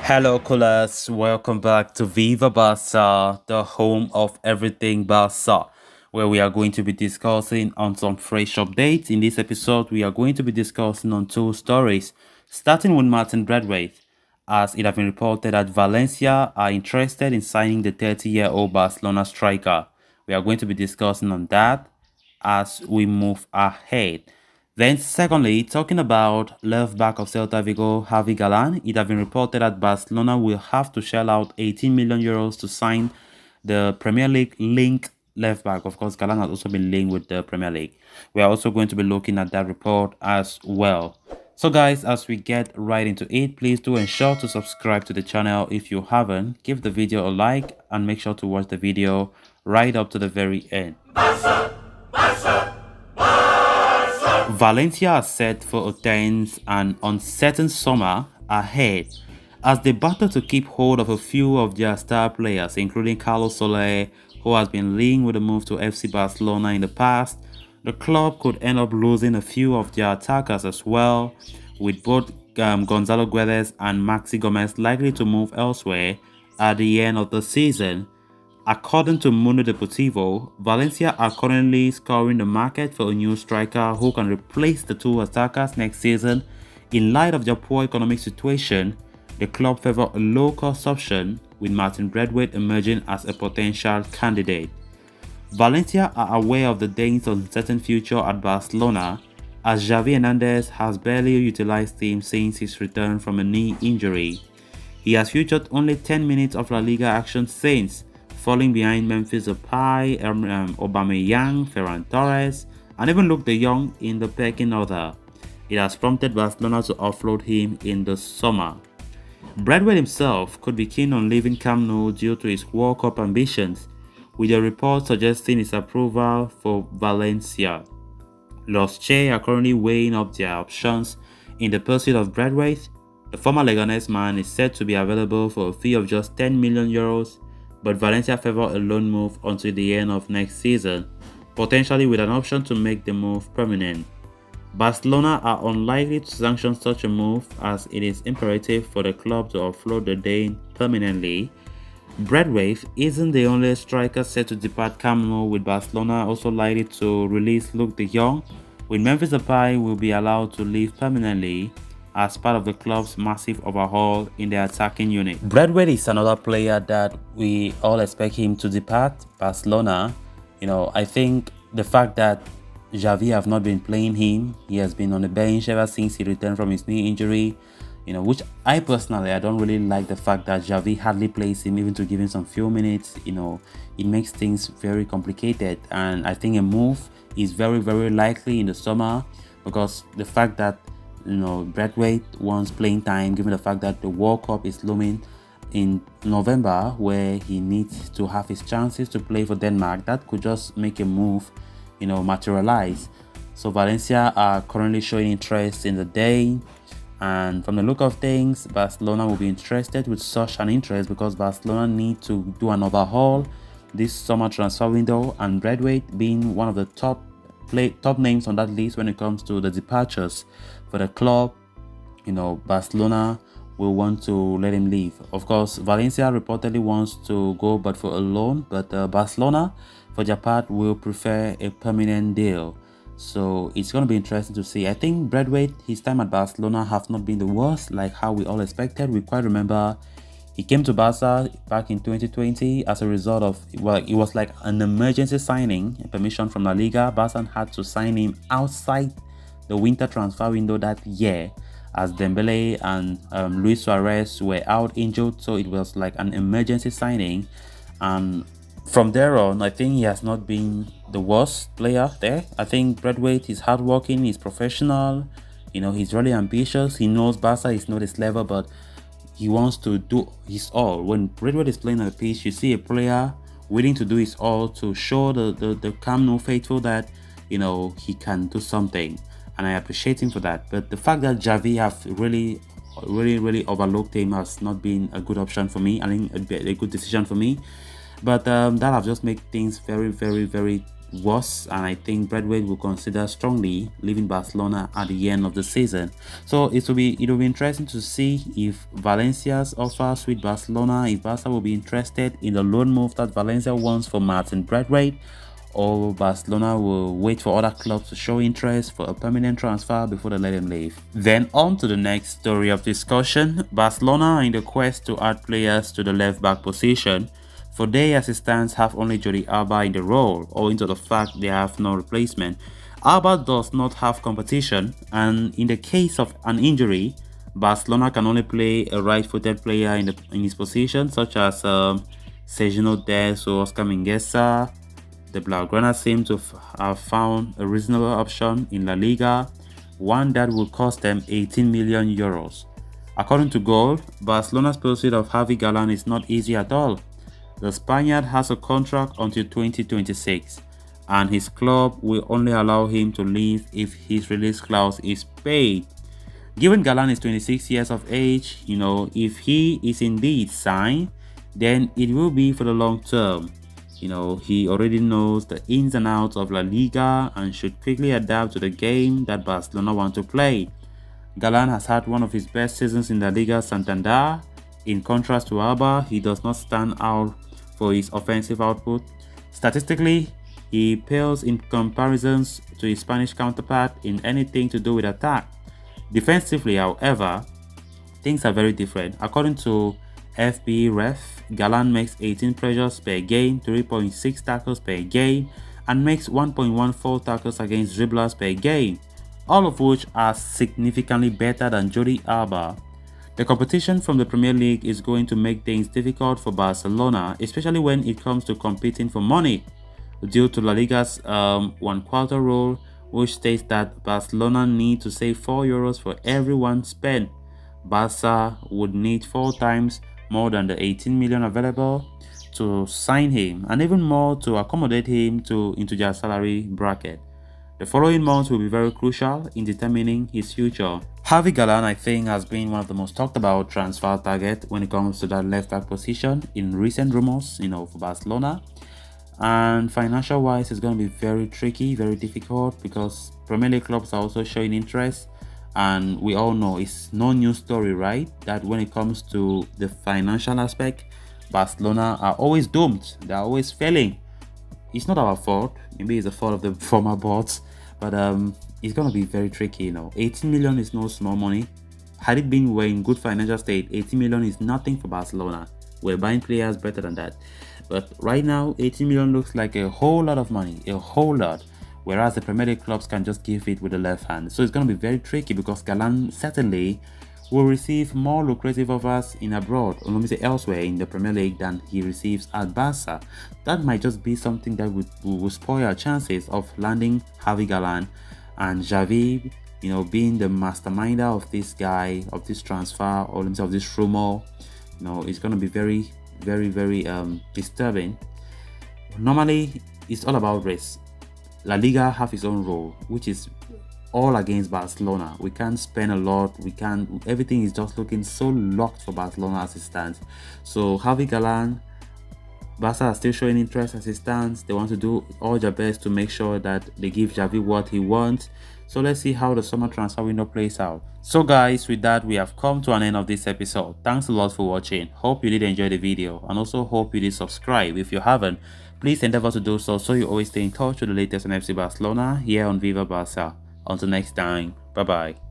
Hello, coolers. Welcome back to Viva Barca, the home of everything Barca, where we are going to be discussing on some fresh updates. In this episode, we are going to be discussing on two stories, starting with Martin Braithwaite, as it has been reported that Valencia are interested in signing the 30-year-old Barcelona striker. We are going to be discussing on that as we move ahead. Then, secondly, talking about left back of Celta Vigo, Javi Galan, it has been reported that Barcelona will have to shell out 18 million euros to sign the Premier League linked left back. Of course, Galan has also been linked with the Premier League. We are also going to be looking at that report as well. So, guys, as we get right into it, please do ensure to subscribe to the channel if you haven't. Give the video a like and make sure to watch the video right up to the very end. Valencia are set for a tense and uncertain summer ahead as they battle to keep hold of a few of their star players, including Carlos Soler, who has been linked with a move to FC Barcelona in the past. The club could end up losing a few of their attackers as well, with both Gonzalo Guedes and Maxi Gomez likely to move elsewhere at the end of the season. According to Mundo Deportivo, Valencia are currently scouring the market for a new striker who can replace the two attackers next season. In light of their poor economic situation, the club favor a low-cost option, with Martin Braithwaite emerging as a potential candidate. Valencia are aware of the Danes' uncertain future at Barcelona, as Javi Hernandez has barely utilized him since his return from a knee injury. He has featured only 10 minutes of La Liga action since, falling behind Memphis Depay, Aubameyang, Ferran Torres, and even Luke de Jong in the pecking order. It has prompted Barcelona to offload him in the summer. Braithwaite himself could be keen on leaving Camp Nou due to his World Cup ambitions, with a report suggesting his approval for Valencia. Los Che are currently weighing up their options in the pursuit of Braithwaite. The former Leganes man is said to be available for a fee of just 10 million euros, but Valencia favor a loan move until the end of next season, potentially with an option to make the move permanent. Barcelona are unlikely to sanction such a move, as it is imperative for the club to offload the Dane permanently. Braithwaite isn't the only striker set to depart Camp Nou, with Barcelona also likely to release Luke de Jong, with Memphis Depay will be allowed to leave permanently as part of the club's massive overhaul in their attacking unit. Braithwaite is another player that we all expect him to depart Barcelona. I think the fact that Javi have not been playing him, he has been on the bench ever since he returned from his knee injury, which I don't really like the fact that Javi hardly plays him, even to give him some few minutes. It makes things very complicated, and I think a move is very, very likely in the summer, because the fact that Braithwaite wants playing time, given the fact that the World Cup is looming in November, where he needs to have his chances to play for Denmark. That could just make a move, materialize. So Valencia are currently showing interest in the day, and from the look of things, Barcelona will be interested with such an interest because Barcelona need to do an overhaul this summer transfer window, and Braithwaite being one of the top names on that list when it comes to the departures for the club. Barcelona will want to let him leave. Of course, Valencia reportedly wants to go, but for a loan. But Barcelona, for their part, will prefer a permanent deal. So it's going to be interesting to see. I think Braithwaite, his time at Barcelona have not been the worst, like how we all expected. We quite remember he came to Barca back in 2020 as a result of, it was like an emergency signing, permission from La Liga. Barca had to sign him outside the winter transfer window that year, as Dembele and Luis Suarez were out injured, so it was like an emergency signing. And from there on, I think he has not been the worst player there. I think Braithwaite is hardworking, he's professional, he's really ambitious. He knows Barca is not his level, but he wants to do his all. When Braithwaite is playing on the pitch, you see a player willing to do his all to show the Camp Nou faithful that he can do something, and I appreciate him for that. But the fact that Javi have really overlooked him has not been a good option for me. I think a good decision for me. But that have just made things very, very, very worse, and I think Braithwaite will consider strongly leaving Barcelona at the end of the season. So it will be interesting to see if Valencia's offers with Barcelona, if Barca will be interested in the loan move that Valencia wants for Martin Braithwaite, or Barcelona will wait for other clubs to show interest for a permanent transfer before they let him leave. Then on to the next story of discussion. Barcelona are in the quest to add players to the left back position. For their assistants have only Jordi Alba in the role, owing to the fact they have no replacement. Alba does not have competition, and in the case of an injury, Barcelona can only play a right-footed player in his position, such as Sergio Dest or Oscar Mingueza. The Blaugrana seem to have found a reasonable option in La Liga, one that will cost them 18 million euros. According to Goal, Barcelona's pursuit of Javi Galan is not easy at all. The Spaniard has a contract until 2026, and his club will only allow him to leave if his release clause is paid. Given Galan is 26 years of age, if he is indeed signed, then it will be for the long term. He already knows the ins and outs of La Liga and should quickly adapt to the game that Barcelona want to play. Galan has had one of his best seasons in La Liga Santander. In contrast to Alba, he does not stand out for his offensive output. Statistically, he pales in comparisons to his Spanish counterpart in anything to do with attack. Defensively, however, things are very different. According to FB Ref, Galan makes 18 pressures per game, 3.6 tackles per game, and makes 1.14 tackles against dribblers per game, all of which are significantly better than Jordi Alba. The competition from the Premier League is going to make things difficult for Barcelona, especially when it comes to competing for money, due to La Liga's one-quarter rule, which states that Barcelona need to save 4 euros for every one spent. Barca would need 4 times more than the 18 million available to sign him, and even more to accommodate him into their salary bracket. The following months will be very crucial in determining his future. Javi Galan, I think, has been one of the most talked about transfer targets when it comes to that left back position in recent rumors, for Barcelona. And financial wise, it's going to be very tricky, very difficult, because Premier League clubs are also showing interest. And we all know it's no new story, right? That when it comes to the financial aspect, Barcelona are always doomed. They're always failing. It's not our fault. Maybe it's the fault of the former boards. But it's going to be very tricky, 18 million is no small money. Had it been we're in good financial state, 18 million is nothing for Barcelona. We're buying players better than that. But right now, 18 million looks like a whole lot of money. A whole lot. Whereas the Premier League clubs can just give it with the left hand. So it's going to be very tricky, because Galan certainly will receive more lucrative offers in abroad, or let me say elsewhere in the Premier League, than he receives at Barca. That might just be something that will spoil our chances of landing Javi Galan, and Javi, being the masterminder of this guy, of this transfer, or let me say of this rumor. It's going to be very, very, very disturbing. Normally, it's all about risk. La Liga have its own role, which is all against Barcelona. We can't spend a lot. Everything is just looking so locked for Barcelona as it stands. So Javi Galan, Barca are still showing interest as it stands. They want to do all their best to make sure that they give Javi what he wants. So let's see how the summer transfer window plays out. So guys, with that, we have come to an end of this episode. Thanks a lot for watching. Hope you did enjoy the video, and also hope you did subscribe. If you haven't, please endeavor to do so you always stay in touch with the latest on FC Barcelona here on Viva Barca. Until next time, bye bye.